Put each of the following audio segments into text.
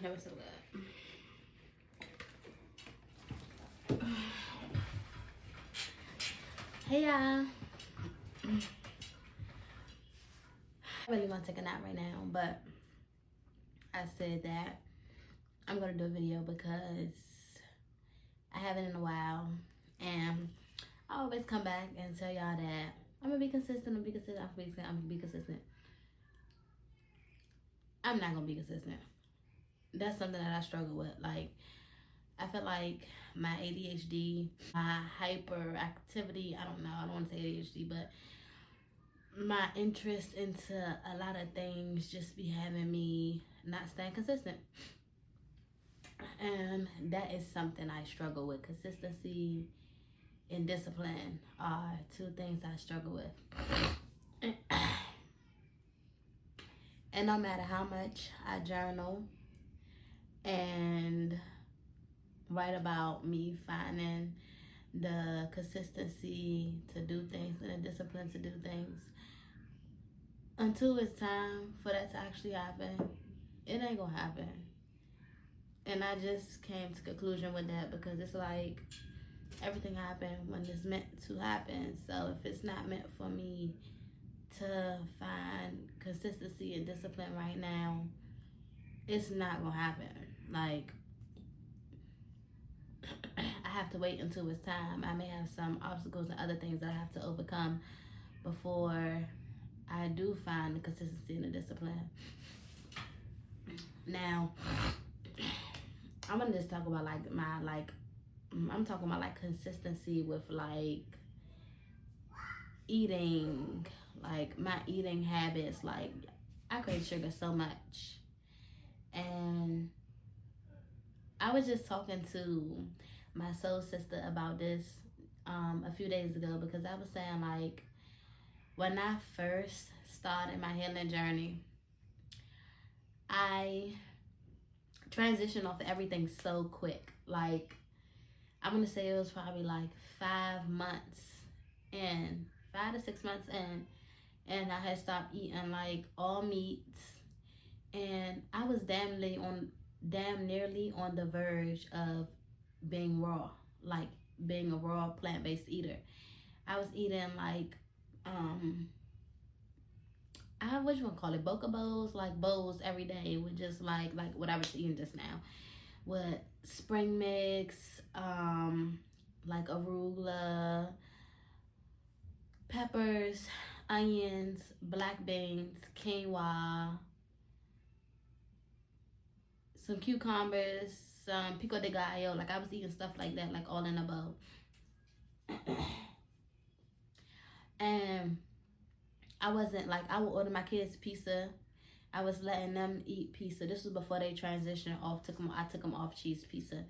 that was so good. Hey y'all. I really want to take a nap right now, but I said that I'm gonna do a video because I haven't in a while, and I always come back and tell y'all that I'm gonna be consistent. I'm gonna be consistent. I'm not gonna be consistent. That's something that I struggle with. Like, I feel like my ADHD, my hyperactivity, I don't want to say ADHD, but my interest into a lot of things just be having me not staying consistent. And that is something I struggle with. Consistency and discipline are two things I struggle with. And no matter how much I journal and write about me finding the consistency to do things and the discipline to do things, until it's time for that to actually happen, it ain't gonna happen. And I just came to conclusion with that because it's like everything happened when it's meant to happen. So if it's not meant for me to find consistency and discipline right now, it's not gonna happen. Like, I have to wait until it's time. I may have some obstacles and other things that I have to overcome before I do find the consistency and the discipline. Now, I'm gonna just talk about I'm talking about like consistency with like eating, like my eating habits. Like, I crave sugar so much, and I was just talking to my soul sister about this a few days ago, because I was saying, like, when I first started my healing journey, I transitioned off of everything so quick. Like, I'm gonna say it was probably like 5 months in, 5 to 6 months in, and I had stopped eating like all meats, and I was damn nearly on the verge of being raw, like being a raw plant-based eater. I was eating like I what you wanna call it, boca bowls, like bowls every day with just like what I was eating just now, with spring mix, like arugula, peppers, onions, black beans, quinoa, some cucumbers, some pico de gallo. Like, I was eating stuff like that, like all in a bowl. And I wasn't like, I would order my kids pizza. I was letting them eat pizza. This was before they transitioned off. I took them off cheese pizza.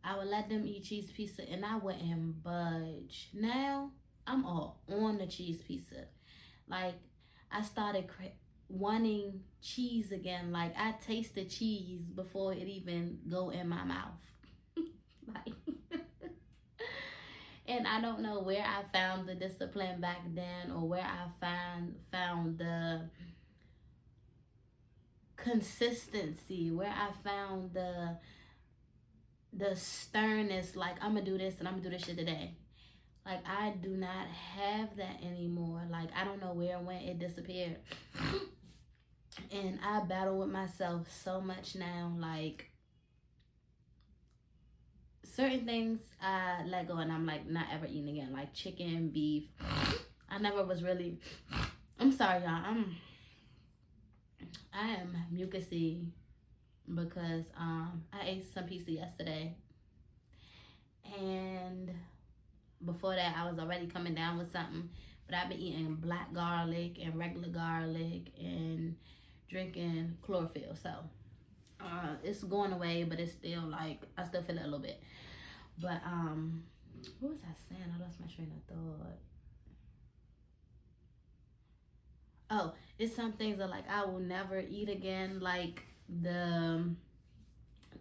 I would let them eat cheese pizza, and I wouldn't budge. Now I'm all on the cheese pizza. Like, I started wanting cheese again. Like, I taste the cheese before it even go in my mouth. Like, and I don't know where I found the discipline back then, or where I found the consistency, where I found the sternness. Like, I'm gonna do this and I'm gonna do this shit today. Like, I do not have that anymore. Like, I don't know where and when it disappeared. And I battle with myself so much now. Like, certain things I let go and I'm like not ever eating again. Like chicken, beef. I never was really, I'm sorry y'all, I am mucusy because I ate some pizza yesterday, and before that I was already coming down with something. But I've been eating black garlic and regular garlic and drinking chlorophyll. So it's going away, but it's still like, I still feel it a little bit. But what was I saying? I lost my train of thought. Oh, it's some things that like I will never eat again, like the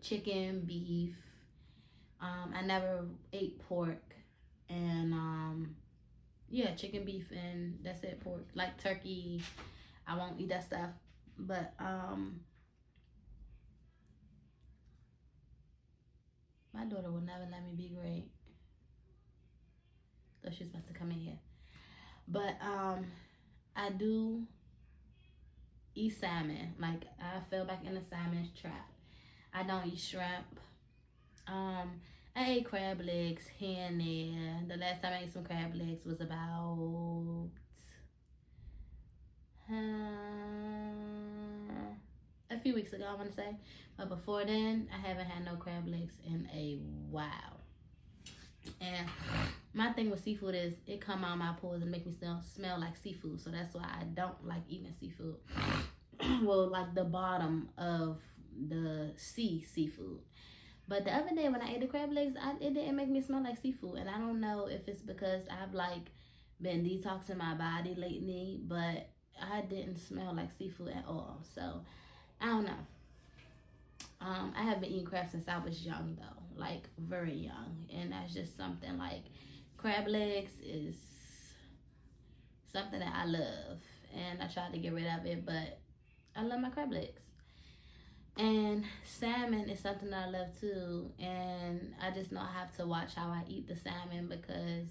chicken, beef. I never ate pork, and yeah, chicken, beef, and that's it. Pork, like turkey, I won't eat that stuff. But My daughter will never let me be great. So she's about to come in here. But I do eat salmon. Like, I fell back in the salmon trap. I don't eat shrimp. I ate crab legs here and there. The last time I ate some crab legs was about a few weeks ago, I want to say. But before then, I haven't had no crab legs in a while. And my thing with seafood is it come out my pores and make me smell like seafood. So that's why I don't like eating seafood. Well, like the bottom of the seafood. But the other day when I ate the crab legs, it didn't make me smell like seafood. And I don't know if it's because I've like been detoxing my body lately, but I didn't smell like seafood at all. So I don't know. I have been eating crab since I was young though, like very young. And that's just something like crab legs is something that I love. And I tried to get rid of it, but I love my crab legs. And salmon is something that I love too. And I just know I have to watch how I eat the salmon because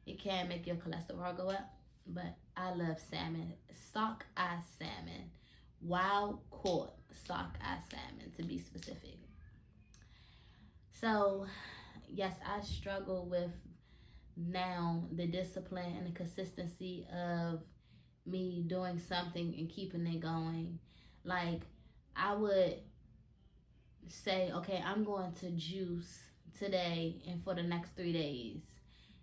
it can make your cholesterol go up. But I love salmon, sockeye salmon, wild caught sockeye salmon to be specific. So, yes, I struggle with now the discipline and the consistency of me doing something and keeping it going. Like, I would say, okay, I'm going to juice today and for the next 3 days.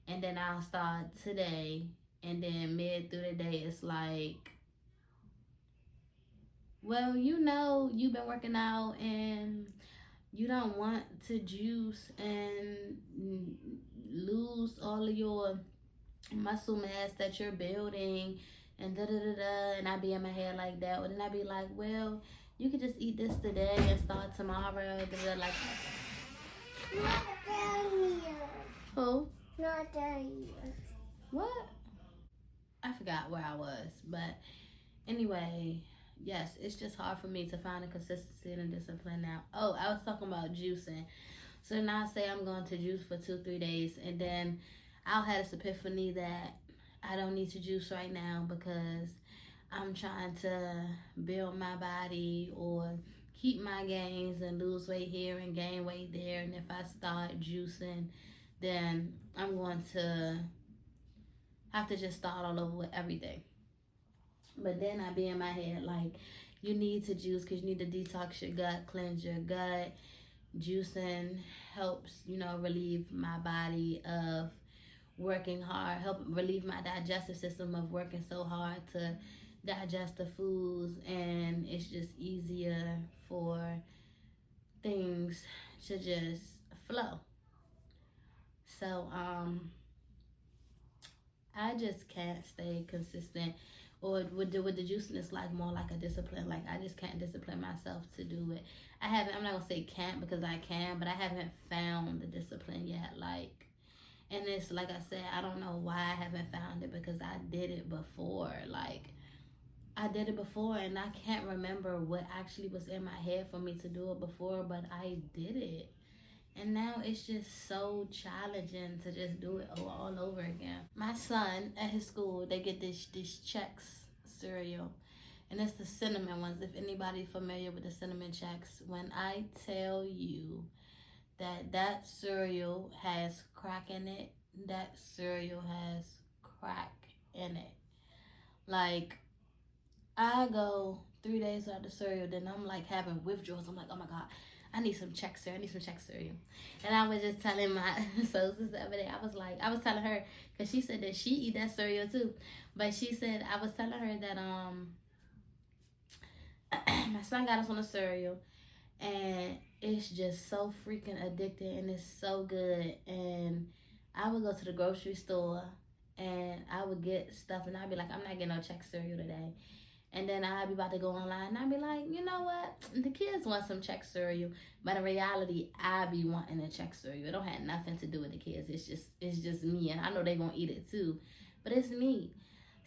And then I'll start today. And then mid through the day, it's like, well, you know, you've been working out and you don't want to juice and lose all of your muscle mass that you're building and da da da da. And I be in my head like that. And then I be like, well, you could just eat this today and start tomorrow. Da, da, like, not down here. who? Not down here. What? I forgot where I was. But anyway, yes, it's just hard for me to find a consistency and a discipline now. Oh, I was talking about juicing. So now I say I'm going to juice for 2-3 days, and then I'll have this epiphany that I don't need to juice right now because I'm trying to build my body or keep my gains and lose weight here and gain weight there. And if I start juicing, then I'm going to have to just start all over with everything. But then I be in my head like, you need to juice because you need to detox your gut, cleanse your gut. Juicing helps, relieve my body of working hard, help relieve my digestive system of working so hard to digest the foods, and it's just easier for things to just flow. So I just can't stay consistent, or with the juicing, it's like more like a discipline. Like I just can't discipline myself to do it. I'm not gonna say can't because I can, but I haven't found the discipline yet. Like, and it's like I said, I don't know why I haven't found it because I did it before. Like I did it before, and I can't remember what actually was in my head for me to do it before, but I did it. And now it's just so challenging to just do it all over again. My son at his school, they get this Chex cereal, and it's the cinnamon ones. If anybody familiar with the cinnamon Chex, when I tell you that cereal has crack in it, that cereal has crack in it. Like I go 3 days without the cereal, then I'm like having withdrawals. I'm like, oh my god, I need some Chex cereal. I need some Chex cereal. And I was just telling my sister the other day, I was telling her, because she said that she eat that cereal too. But she said, I was telling her that my son got us on a cereal, and it's just so freaking addicting, and it's so good. And I would go to the grocery store, and I would get stuff, and I'd be like, I'm not getting no Chex cereal today. And then I'd be about to go online, and I'd be like, you know what? The kids want some Chex cereal, but in reality, I be wanting a Chex cereal. It don't have nothing to do with the kids. It's just me, and I know they gonna eat it too, but it's me.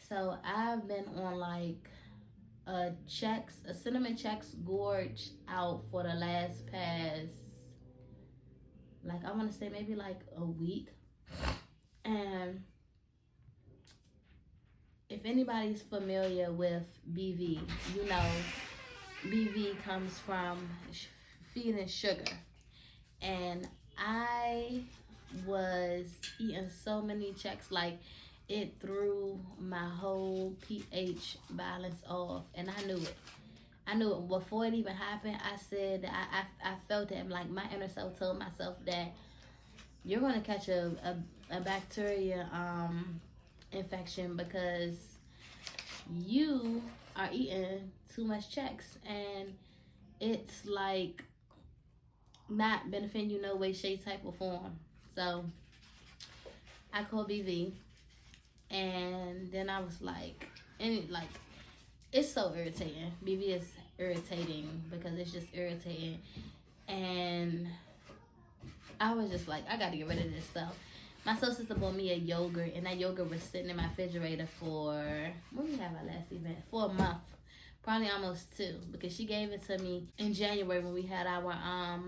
So I've been on like a cinnamon Chex gorge out for the past like I want to say maybe like a week. And if anybody's familiar with BV, you know BV comes from feeding sugar. And I was eating so many checks, like it threw my whole pH balance off, and I knew it. I knew it before it even happened. I said that I felt it. Like my inner self told myself that you're gonna catch a bacteria infection because you are eating too much checks, and it's like not benefiting you no way, shape, type, or form. So I called BV, and then I was like, it's so irritating. BV is irritating because it's just irritating, and I was just like, I got to get rid of this stuff. My soul sister bought me a yogurt, and that yogurt was sitting in my refrigerator for, when we have our last event? For a month. Probably almost 2, because she gave it to me in January when we had our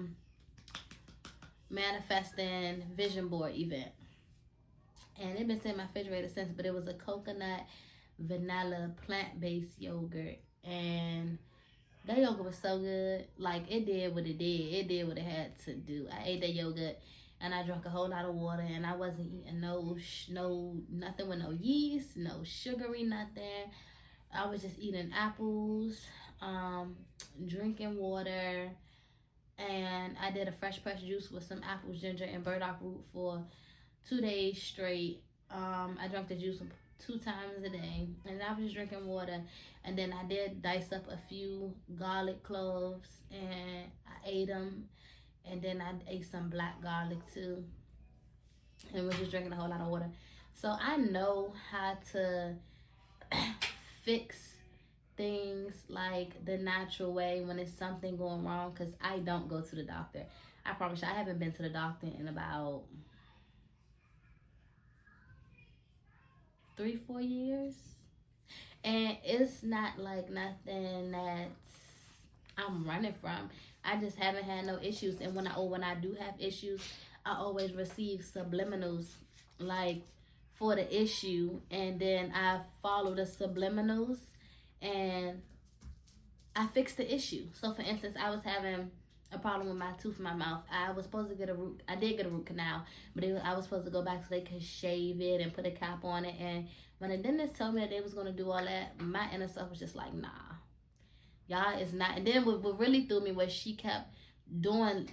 manifesting vision board event. And it been sitting in my refrigerator since, but it was a coconut vanilla plant-based yogurt. And that yogurt was so good. Like, it did what it did. It did what it had to do. I ate that yogurt, and I drank a whole lot of water, and I wasn't eating nothing with no yeast, no sugary nothing. I was just eating apples, drinking water, and I did a fresh pressed juice with some apples, ginger, and burdock root for 2 days straight. I drank the juice 2 times a day, and I was just drinking water. And then I did dice up a few garlic cloves, and I ate them. And then I ate some black garlic too, and was just drinking a whole lot of water. So I know how to fix things like the natural way when it's something going wrong, because I don't go to the doctor. I promise you, I haven't been to the doctor in about 3-4 years, and it's not like nothing that I'm running from. I just haven't had no issues, and when I do have issues, I always receive subliminals like for the issue, and then I follow the subliminals and I fix the issue. So for instance, I was having a problem with my tooth in my mouth. I was supposed to get I did get a root canal, but I was supposed to go back so they could shave it and put a cap on it. And when the dentist told me that they was going to do all that, my inner self was just like, nah, y'all is not. And then what really threw me was she kept doing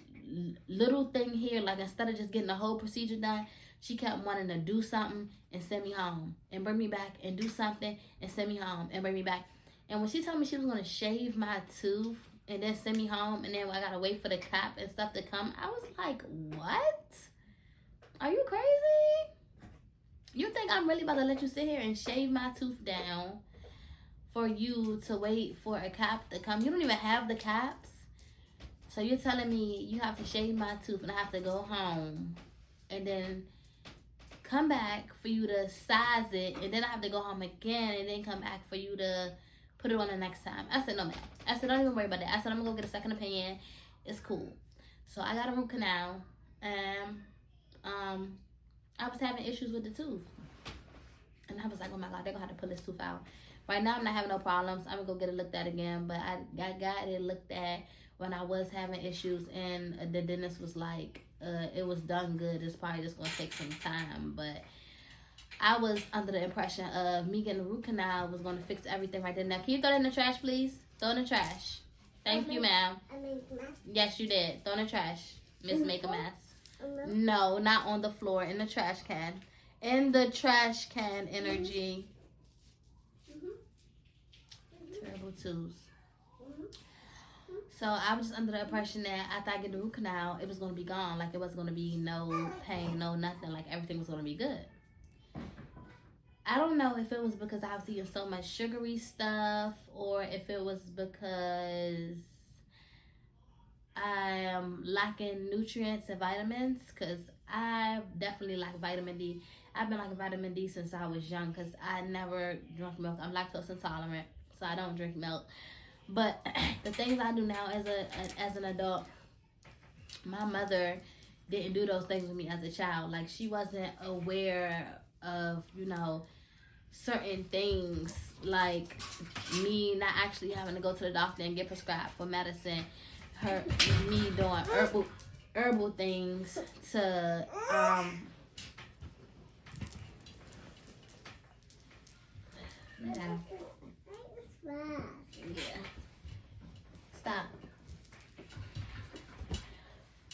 little thing here, like instead of just getting the whole procedure done, she kept wanting to do something and send me home and bring me back, and do something and send me home and bring me back. And when she told me she was going to shave my tooth and then send me home, and then I got to wait for the cap and stuff to come, I was like, what? Are you crazy? You think I'm really about to let you sit here and shave my tooth down for you to wait for a cap to come? You don't even have the caps. So you're telling me you have to shave my tooth and I have to go home and then come back for you to size it, and then I have to go home again and then come back for you to put it on the next time. I said, no, ma'am. I said, don't even worry about that. I said, I'm going to go get a second opinion. It's cool. So I got a root canal, and I was having issues with the tooth. And I was like, oh my God, they're going to have to pull this tooth out. Right now, I'm not having no problems. I'm going to go get it looked at again. But I got it looked at when I was having issues, and the dentist was like, it was done good. It's probably just going to take some time. But I was under the impression of me getting a root canal was going to fix everything right then. Now, can you throw that in the trash, please? Throw in the trash. Thank you, ma'am. I made a mess. Yes, you did. Throw in the trash. Miss Make a Mess. Mm-hmm. No, not on the floor. In the trash can. In the trash can, Energy. Mm-hmm. Terrible twos. So I was just under the impression that after I get the root canal, it was going to be gone. Like, it wasn't going to be no pain, no nothing. Like, everything was going to be good. I don't know if it was because I was eating so much sugary stuff, or if it was because I am lacking nutrients and vitamins, because I definitely lack vitamin D. I've been lacking vitamin D since I was young, because I never drank milk. I'm lactose intolerant, so I don't drink milk. But the things I do now as an adult, my mother didn't do those things with me as a child. Like, she wasn't aware of, you know, certain things, like me not actually having to go to the doctor and get prescribed for medicine, her me doing herbal things to yeah, stop,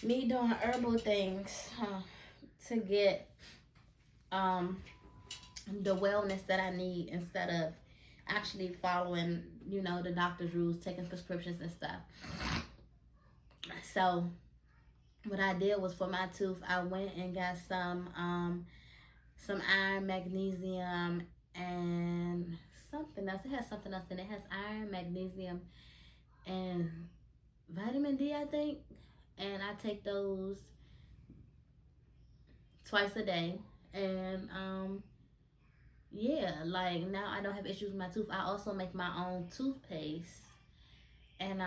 me doing herbal things to get the wellness that I need, instead of actually following, you know, the doctor's rules, taking prescriptions and stuff. So what I did was, for my tooth, I went and got some iron, magnesium, and something else. It has something else in it. It has iron, magnesium, and vitamin D, I think. And I take those twice a day. And yeah, like, now I don't have issues with my tooth. I also make my own toothpaste, and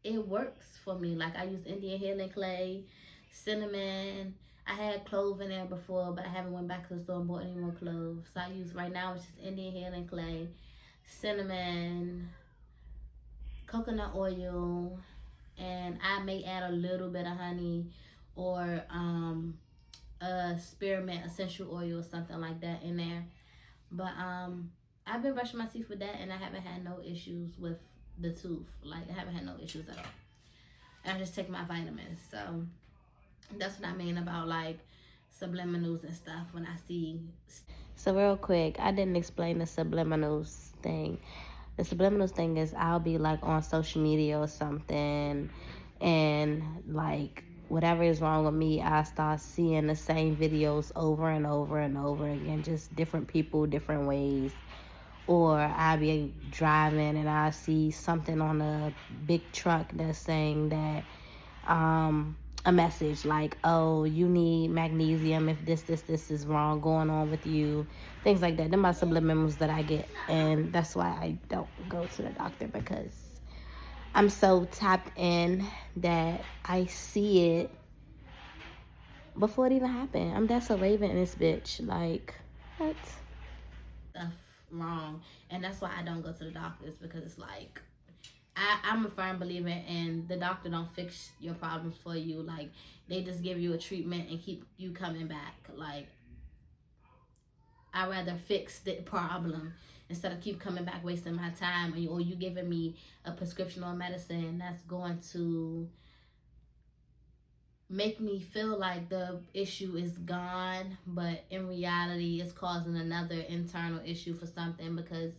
it works for me. Like, I use Indian healing clay, cinnamon. I had clove in there before, but I haven't went back to the store and bought any more cloves. So I use, right now, it's just Indian healing clay, cinnamon, coconut oil, and I may add a little bit of honey, or spearmint essential oil or something like that in there. But I've been brushing my teeth with that, and I haven't had no issues with the tooth. Like, I haven't had no issues at all. And I just take my vitamins. So that's what I mean about, like, subliminals and stuff when I see. So real quick, I didn't explain the subliminals thing. The subliminals thing is, I'll be like on social media or something, and like, whatever is wrong with me, I start seeing the same videos over and over and over again, just different people, different ways. Or I be driving and I see something on a big truck that's saying that a message like, oh, you need magnesium if this is wrong going on with you, things like that. Them are subliminals that I get, and that's why I don't go to the doctor, because I'm so tapped in that I see it before it even happened. I'm That's a Raven in this bitch. Like, what? Stuff wrong. And that's why I don't go to the doctors, because it's like, I'm a firm believer in the doctor don't fix your problems for you. Like, they just give you a treatment and keep you coming back. Like, I'd rather fix the problem instead of keep coming back, wasting my time, or you giving me a prescription or medicine that's going to make me feel like the issue is gone, but in reality it's causing another internal issue for something, because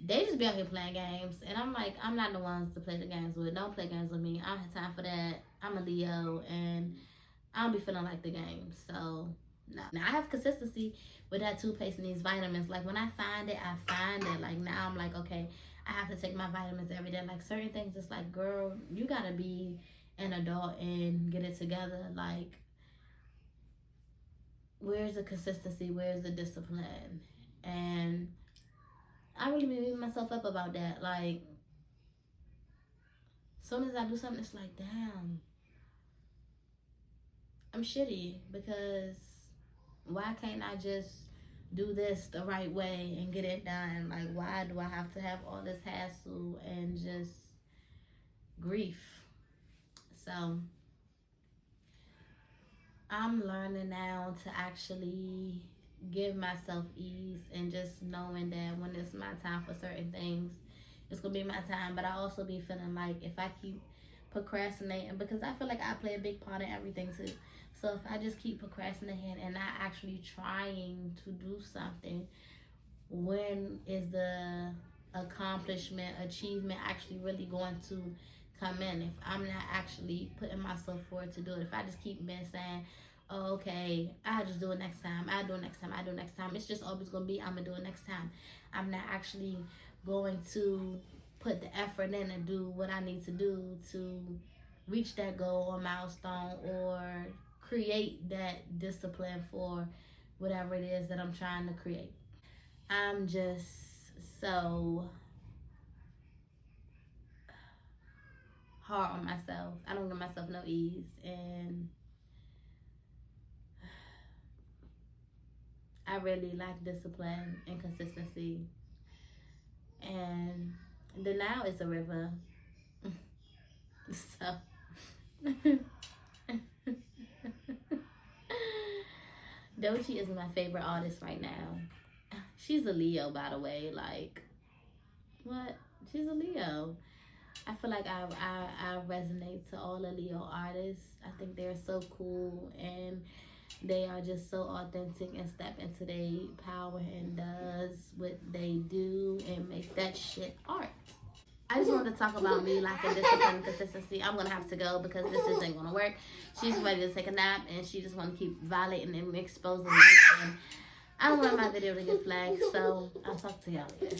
they just be out here playing games. And I'm like, I'm not the ones to play the games with. Don't play games with me. I don't have time for that. I'm a Leo, and I don't be feeling like the game. So, no. Now, I have consistency with that toothpaste and these vitamins. Like, when I find it, I find it. Like, now I'm like, okay, I have to take my vitamins every day. Like, certain things, it's like, girl, you gotta be an adult and get it together. Like, where's the consistency? Where's the discipline? And I really be beating myself up about that. Like, as soon as I do something, it's like, damn, I'm shitty, because why can't I just do this the right way and get it done? Like, why do I have to have all this hassle and just grief? So I'm learning now to actually give myself ease, and just knowing that when it's my time for certain things, it's gonna be my time. But I also be feeling like, if I keep procrastinating, because I feel like I play a big part in everything too. So if I just keep procrastinating and not actually trying to do something, when is the achievement actually really going to come in, if I'm not actually putting myself forward to do it? If I just keep been saying, oh, okay, I'll just do it next time, I'll do it next time, I'll do it next time, it's just always going to be, I'm going to do it next time. I'm not actually going to put the effort in and do what I need to do to reach that goal or milestone, or create that discipline for whatever it is that I'm trying to create. I'm just so hard on myself. I don't give myself no ease, and I really like discipline and consistency. And denial is a river. So Doechii is my favorite artist right now. She's a Leo, by the way. Like, what? She's a Leo. I feel like I resonate to all the Leo artists. I think they're so cool, and they are just so authentic and step into their power and does what they do and make that shit art. I just wanted to talk about me lacking discipline and consistency. I'm gonna have to go because this isn't gonna work. She's ready to take a nap and she just wanna keep violating and exposing me. And I don't want my video to get flagged, so I'll talk to y'all later.